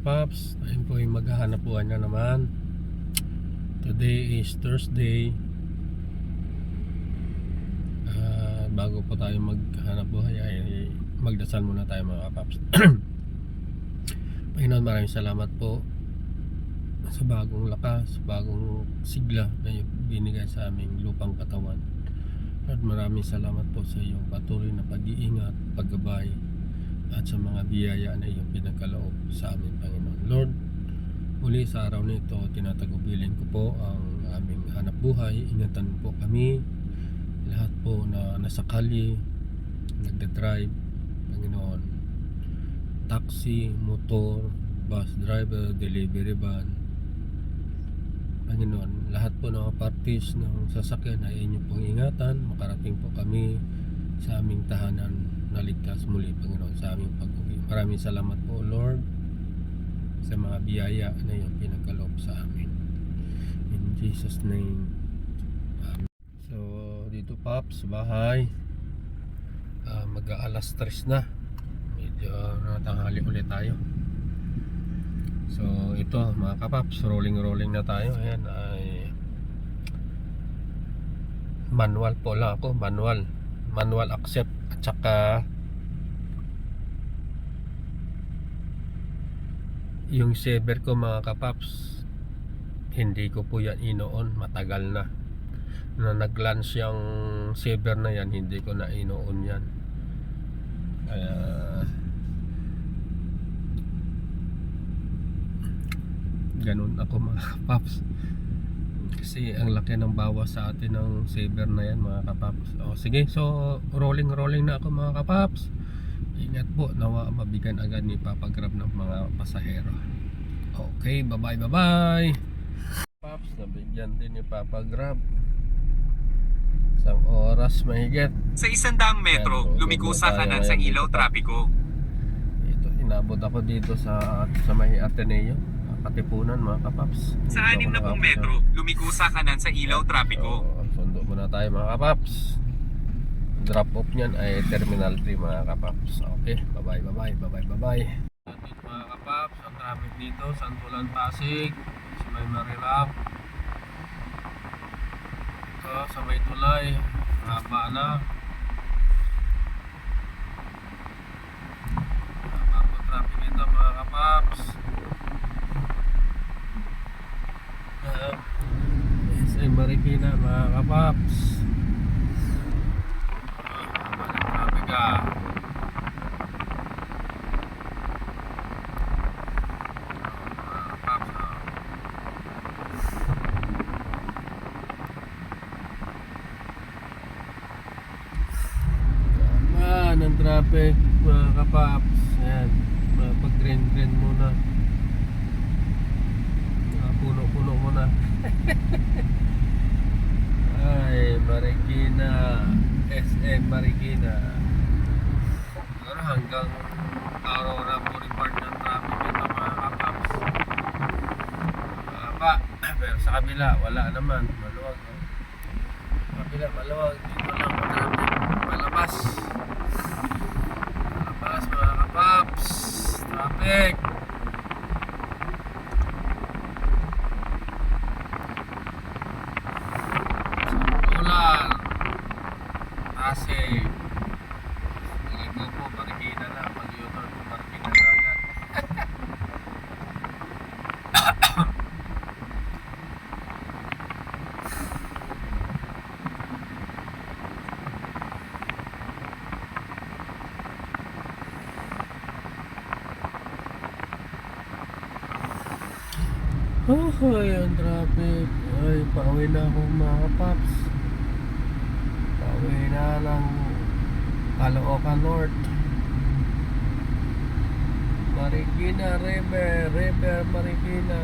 kapaps, ayun po yung maghahanap buhay na naman. Today is Thursday. Bago po tayo maghanap buhay ay magdasal muna tayo mga kapaps. Panginoon, maraming salamat po sa bagong lakas, bagong sigla na binigay sa aming lupang katawan. At maraming salamat po sa iyong patuloy na pag-iingat, paggabay at sa mga biyaya na iyong pinagkaloob sa amin, Panginoon. Lord, muli sa araw na ito, tinatagubilin ko po ang aming hanap buhay. Ingatan po kami, lahat po na nasa kalye, nagda-drive, Panginoon, taxi, motor, bus driver, delivery van, Panginoon, lahat po ng parties ng sasakyan ay inyong pong ingatan. Makarating po kami sa aming tahanan na ligtas muli, Panginoon, sa aming pag-uwi. Maraming salamat po, Lord, sa mga biyaya na iyong pinagkaloob sa amin. In Jesus' name, Amen. So, dito Paps, bahay, mag-aalas 3 na. Medyo natanghali ulit tayo. So, ito mga kapaps, rolling na tayo. Ayan ay manual po lang ako, manual accept at saka yung saver ko mga kapaps, hindi ko po yan inoon, matagal na nag-launch yung saver na yan, hindi ko na inoon yan. Kaya ganun ako mga kapaps, kasi ang laki ng bawas sa atin ng saver na yan mga kapaps. O sige, so rolling na ako mga kapaps. Ingat po, nawa mabigyan agad ni Papa Grab ng mga pasahero. Okay, bye bye Paps, nabigyan din ni Papa Grab. Isang oras mahigit. Sa 100 metro, lumiko sa kanan sa ilaw trapiko. Ito, inabot ako dito sa may Ateneo, Katipunan mga kapaps. Sa 60 metro, lumiko sa kanan sa ilaw trapiko. So, sundo muna tayo mga kapaps. Drop off niyan ay Terminal 3 mga kapaps. Okay, bye bye. Dito mga kapaps, ang traffic dito, Santulan, Pasig, sa may Marilak. Ito, sa may tulay, haba na. Haba po traffic dito mga kapaps. Sa Marikina mga kapaps. Ng traffic mga kapaps. Ayan, pag green muna, puno muna. Ay, Marikina, SM Marikina. Pero hanggang Aurora Boulevard ng traffic ito mga kapaps. Mahaba. Pero sa kabila wala naman, maluwag, no? Sa kabila maluwag, dito lang traffic palabas mga kapaps, traffic. Santulan, Pasig, naligo po, Marikina na, mag-u-turn po, Marikina na agad. Ay, ang traffic. Ay, pauwi na ako mga paps. Pauwi na lang Caloocan North, Marikina River Marikina.